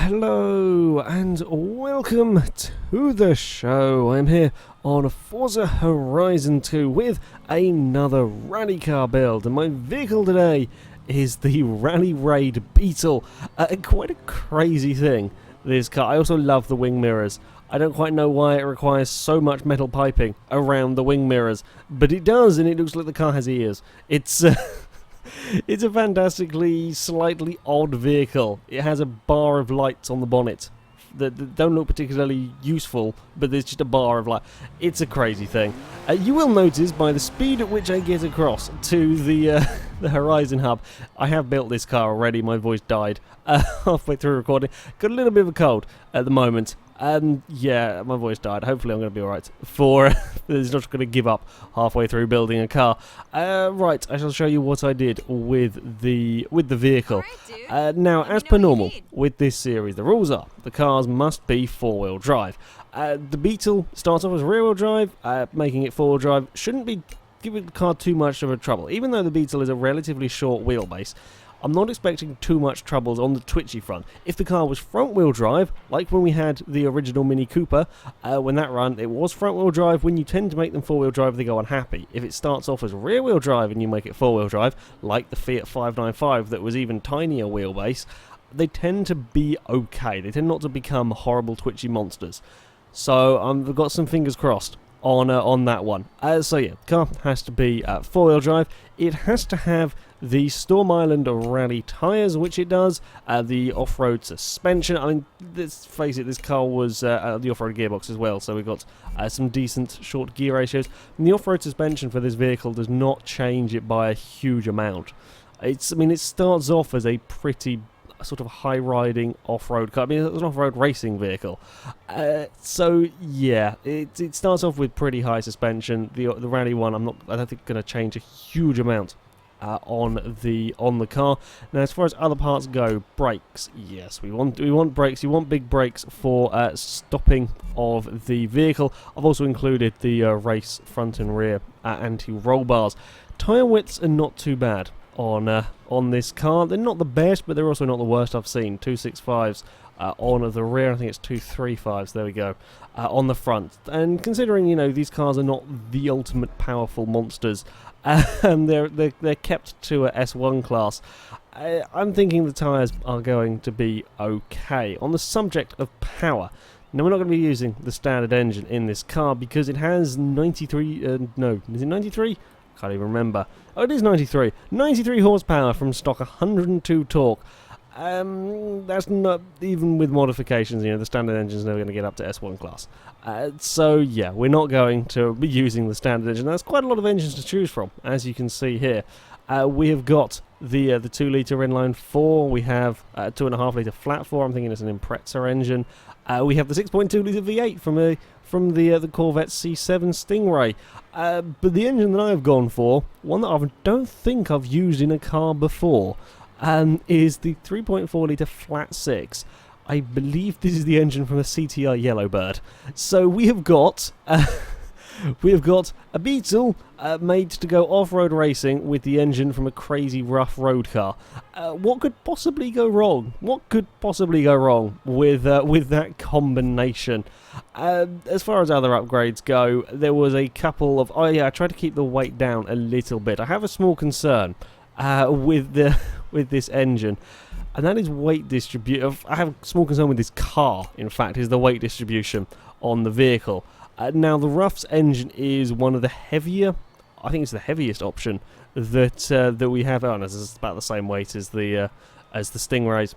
Hello and welcome to the show. I'm here on Forza Horizon 2 with another rally car build, and my vehicle today is the Rally Raid Beetle. Quite a crazy thing, this car. I also love the wing mirrors. I don't quite know why it requires so much metal piping around the wing mirrors, but it does, and it looks like the car has ears. It's it's a fantastically, slightly odd vehicle. It has a bar of lights on the bonnet that don't look particularly useful, but there's just a bar of light. It's a crazy thing. You will notice by the speed at which I get across to the Horizon Hub, I have built this car already. My voice died halfway through recording. Got a little bit of a cold at the moment. Yeah, my voice died. Hopefully I'm going to be alright. It's not going to give up halfway through building a car. Right, I shall show you what I did with the vehicle. Right, now, as per normal with this series, the rules are the cars must be four-wheel drive. The Beetle starts off as rear-wheel drive. Making it four-wheel drive shouldn't be giving the car too much of a trouble. Even though the Beetle is a relatively short wheelbase, I'm not expecting too much troubles on the twitchy front. If the car was front-wheel drive, like when we had the original Mini Cooper, when that ran, it was front-wheel drive. When you tend to make them four-wheel drive, they go unhappy. If it starts off as rear-wheel drive and you make it four-wheel drive, like the Fiat 595 that was even tinier wheelbase, they tend to be okay. They tend not to become horrible twitchy monsters. So I've got some fingers crossed on that one. So yeah, the car has to be four-wheel drive. It has to have the Storm Island Rally tyres, which it does. The off-road suspension. I mean, let's face it, this car was the off-road gearbox as well, so we've got some decent short gear ratios. And the off-road suspension for this vehicle does not change it by a huge amount. I mean, it starts off as a pretty sort of high-riding off-road car. I mean, it's an off-road racing vehicle. So yeah, it starts off with pretty high suspension. The rally one, I don't think going to change a huge amount on the car. Now, as far as other parts go, brakes. Yes, we want brakes. You want big brakes for stopping of the vehicle. I've also included the race front and rear anti-roll bars. Tyre widths are not too bad on this car. They're not the best, but they're also not the worst I've seen. 265s on the rear. I think it's 235s. There we go. On the front. And considering, you know, these cars are not the ultimate powerful monsters, and they're kept to a S1 class, I'm thinking the tyres are going to be okay. On the subject of power, now we're not going to be using the standard engine in this car because it has 93. No, is it 93? Can't even remember. Oh, it is 93. 93 horsepower from stock, 102 torque. That's not, even with modifications, you know, the standard engine's never going to get up to S1 class. So yeah, we're not going to be using the standard engine. There's quite a lot of engines to choose from, as you can see here. We have got the 2-litre inline 4. We have 2.5-litre flat 4. I'm thinking it's an Impreza engine. We have the 6.2-litre V8 from the Corvette C7 Stingray. But the engine that I've gone for, one that I don't think I've used in a car before, is the 3.4-litre flat 6. I believe this is the engine from a CTR Yellowbird. So we have got a Beetle made to go off-road racing with the engine from a crazy rough road car. What could possibly go wrong? What could possibly go wrong with that combination? As far as other upgrades go, there was a couple of... Oh yeah, I tried to keep the weight down a little bit. I have a small concern with this engine, and that is weight distribution. I have a small concern with this car, in fact, is the weight distribution on the vehicle. Now, the RUF's engine is one of the heavier, I think it's the heaviest option that we have. Oh, no, it's about the same weight as the Stingrays.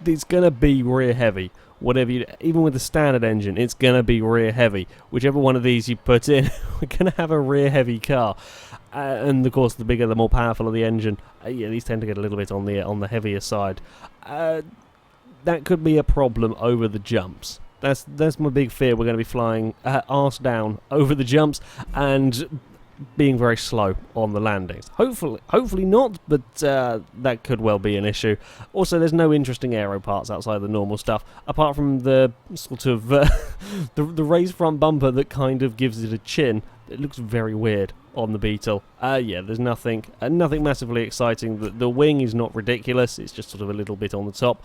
It's going to be rear heavy. Whatever you, even with the standard engine, it's going to be rear heavy. Whichever one of these you put in, we're going to have a rear heavy car. And of course, the bigger, the more powerful of the engine. Yeah, these tend to get a little bit on the heavier side. That could be a problem over the jumps. That's my big fear. We're going to be flying arse down over the jumps and being very slow on the landings. Hopefully not, but that could well be an issue. Also, there's no interesting aero parts outside the normal stuff, apart from the sort of the raised front bumper that kind of gives it a chin, it looks very weird on the Beetle. Yeah, there's nothing massively exciting. The wing is not ridiculous, it's just sort of a little bit on the top,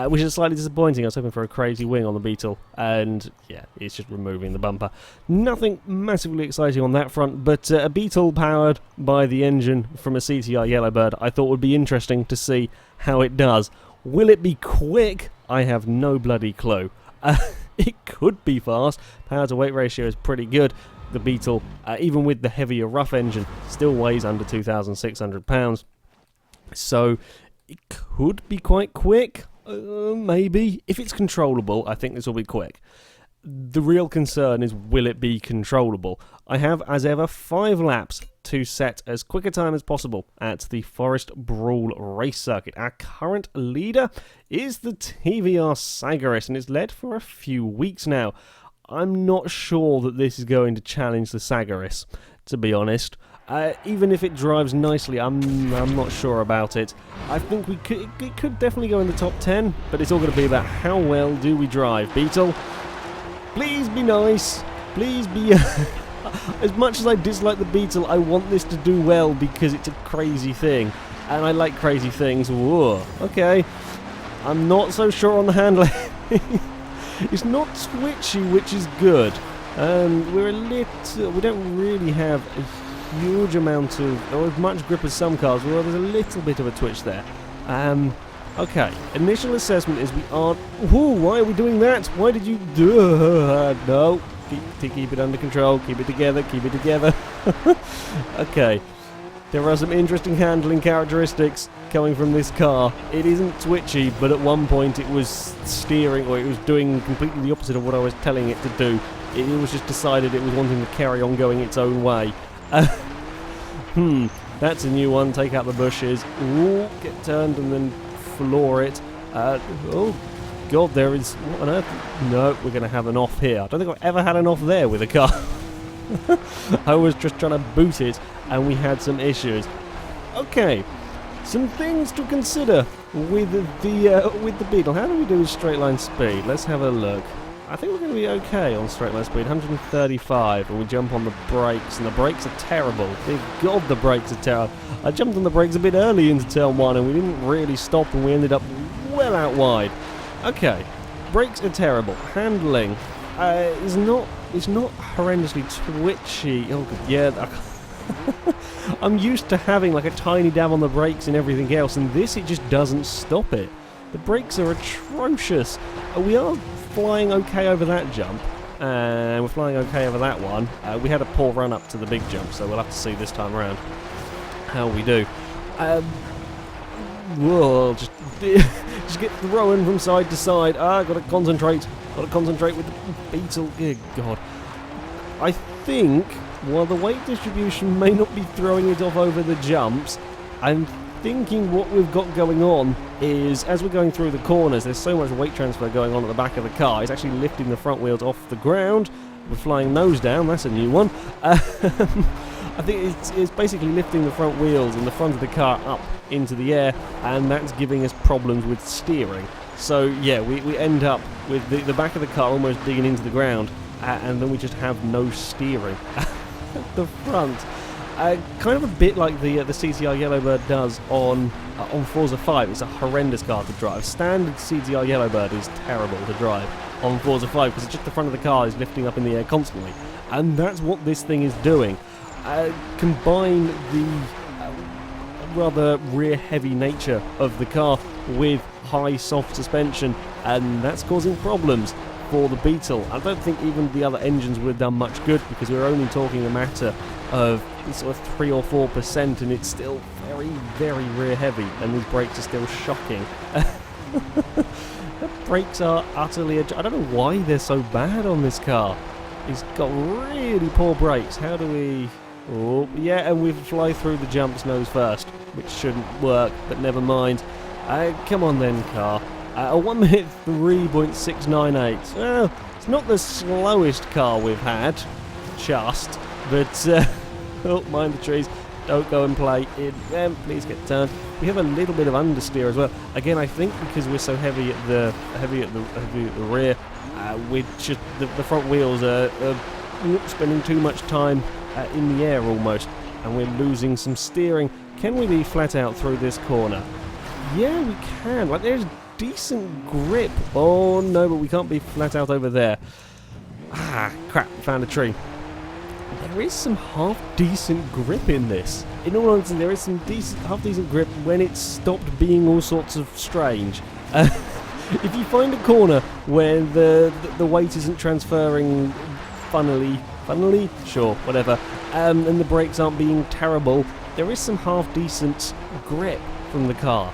which is slightly disappointing. I was hoping for a crazy wing on the Beetle, and yeah, it's just removing the bumper. Nothing massively exciting on that front, but a Beetle powered by the engine from a CTR Yellowbird I thought would be interesting to see how it does. Will it be quick? I have no bloody clue. It could be fast. Power to weight ratio is pretty good. The Beetle, even with the heavier RUF engine, still weighs under 2,600 pounds. So it could be quite quick, maybe. If it's controllable, I think this will be quick. The real concern is, will it be controllable? I have, as ever, 5 laps to set as quick a time as possible at the Forest Brawl race circuit. Our current leader is the TVR Sagaris, and it's led for a few weeks now. I'm not sure that this is going to challenge the Sagaris, to be honest. Even if it drives nicely, I'm not sure about it. I think it could definitely go in the top 10, but it's all going to be about how well do we drive. Beetle, please be nice. Please be... As much as I dislike the Beetle, I want this to do well because it's a crazy thing. And I like crazy things. Whoa, okay. I'm not so sure on the handling. It's not twitchy, which is good. We don't really have a huge amount of, or as much grip as some cars. Well, there's a little bit of a twitch there. Okay, initial assessment is we aren't... Whoa, why are we doing that? Why did you... No, keep it under control, keep it together, keep it together. Okay, there are some interesting handling characteristics coming from this car. It isn't twitchy, but at one point it was steering, or it was doing completely the opposite of what I was telling it to do. It was just decided it was wanting to carry on going its own way. That's a new one. Take out the bushes. Ooh, get turned and then floor it. Oh god, there is... What on earth? No, we're going to have an off here. I don't think I've ever had an off there with a car. I was just trying to boot it and we had some issues. Okay, some things to consider with the Beetle. How do we do with straight line speed? Let's have a look. I think we're going to be okay on straight line speed, 135, and we jump on the brakes, and the brakes are terrible. Dear God, the brakes are terrible. I jumped on the brakes a bit early into turn 1, and we didn't really stop, and we ended up well out wide. Okay, brakes are terrible. Handling is not horrendously twitchy. Oh, good, yeah. I'm used to having like a tiny dab on the brakes and everything else, and this, it just doesn't stop it. The brakes are atrocious. We are flying okay over that jump, and we're flying okay over that one. We had a poor run up to the big jump, so we'll have to see this time around how we do. Whoa, just get throwing from side to side. Got to concentrate with the Beetle. Good God. I think, while the weight distribution may not be throwing it off over the jumps, I'm thinking what we've got going on is, as we're going through the corners, there's so much weight transfer going on at the back of the car. It's actually lifting the front wheels off the ground. We're flying nose down. That's a new one. I think it's basically lifting the front wheels and the front of the car up into the air, and that's giving us problems with steering. So yeah, we end up with the back of the car almost digging into the ground, and then we just have no steering at the front. Kind of a bit like the CTR Yellowbird does on Forza 5. It's a horrendous car to drive. Standard CTR Yellowbird is terrible to drive on Forza 5 because it's just the front of the car is lifting up in the air constantly, and that's what this thing is doing. Combine the rather rear-heavy nature of the car with high soft suspension, and that's causing problems for the Beetle. I don't think even the other engines would have done much good because we're only talking a matter of sort of 3 or 4%, and it's still very, very rear heavy, and these brakes are still shocking. The brakes are utterly... I don't know why they're so bad on this car. It's got really poor brakes. How do we... Oh, yeah, and we fly through the jumps nose first, which shouldn't work, but never mind. Come on then, car. A 1 minute 3.698. Well, it's not the slowest car we've had, just, but oh, mind the trees. Don't go and play in them. Please get turned. We have a little bit of understeer as well. Again, I think because we're so heavy at the rear, we're just the front wheels are spending too much time in the air almost, and we're losing some steering. Can we be flat out through this corner? Yeah, we can. Like, there's decent grip. Oh no, but we can't be flat out over there. Ah, crap, found a tree. There is some half-decent grip in this. In all honesty, there is some half-decent grip when it's stopped being all sorts of strange. If you find a corner where the weight isn't transferring funnily, sure, whatever, and the brakes aren't being terrible, there is some half-decent grip from the car.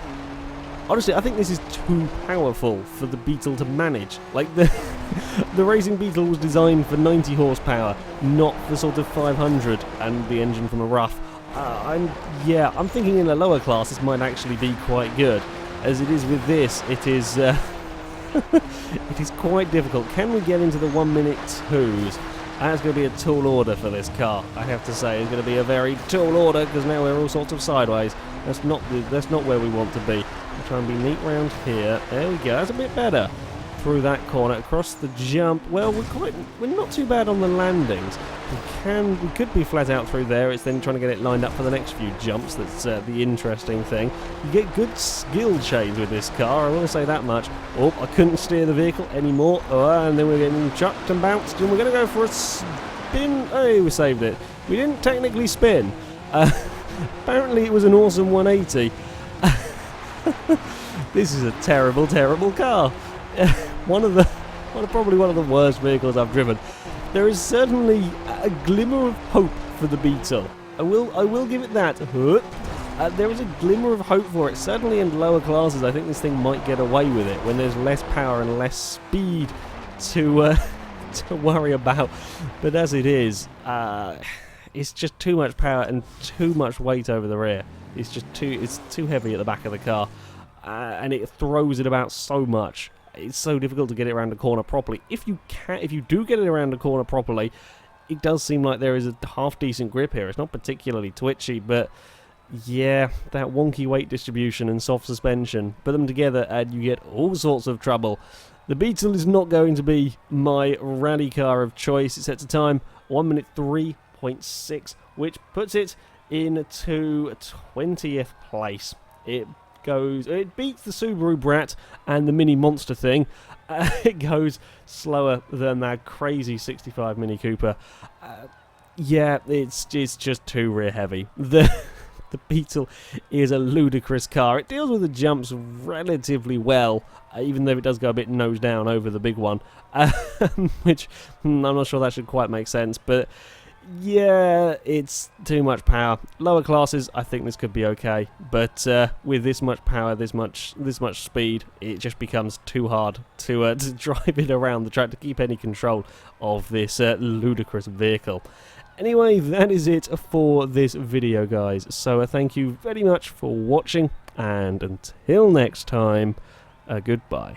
Honestly, I think this is too powerful for the Beetle to manage. Like, the racing Beetle was designed for 90 horsepower, not for sort of 500 and the engine from a RUF. I'm thinking in a lower class this might actually be quite good. As it is with this, it is it is quite difficult. Can we get into the 1 minute 2s? That's going to be a tall order for this car, I have to say. It's going to be a very tall order because now we're all sorts of sideways. That's not where we want to be. We'll try and be neat round here. There we go. That's a bit better. Through that corner, across the jump. Well, we're not too bad on the landings. We could be flat out through there. It's then trying to get it lined up for the next few jumps. That's the interesting thing. You get good skill change with this car. I want to say that much. Oh, I couldn't steer the vehicle anymore. Oh, and then we're getting chucked and bounced, and we're going to go for a spin. Oh, we saved it. We didn't technically spin. Apparently, it was an awesome 180. This is a terrible, terrible car. Probably one of the worst vehicles I've driven. There is certainly a glimmer of hope for the Beetle. I will give it that. There is a glimmer of hope for it. Certainly in lower classes, I think this thing might get away with it when there's less power and less speed to worry about. But as it is, it's just too much power and too much weight over the rear. It's too heavy at the back of the car, and it throws it about so much. It's so difficult to get it around the corner properly. If you do get it around the corner properly, it does seem like there is a half-decent grip here. It's not particularly twitchy, but yeah, that wonky weight distribution and soft suspension, put them together and you get all sorts of trouble. The Beetle is not going to be my rally car of choice. It sets a time 1 minute 3.6, which puts it into 20th place. It beats the Subaru Brat and the Mini Monster thing. It goes slower than that crazy 65 Mini Cooper. Yeah, it's just too rear heavy. The Beetle is a ludicrous car. It deals with the jumps relatively well, even though it does go a bit nose down over the big one, which I'm not sure that should quite make sense, but yeah, it's too much power. Lower classes, I think this could be okay, but with this much power, this much speed, it just becomes too hard to drive it around the track, to keep any control of this ludicrous vehicle. Anyway, that is it for this video, guys. So thank you very much for watching, and until next time, goodbye.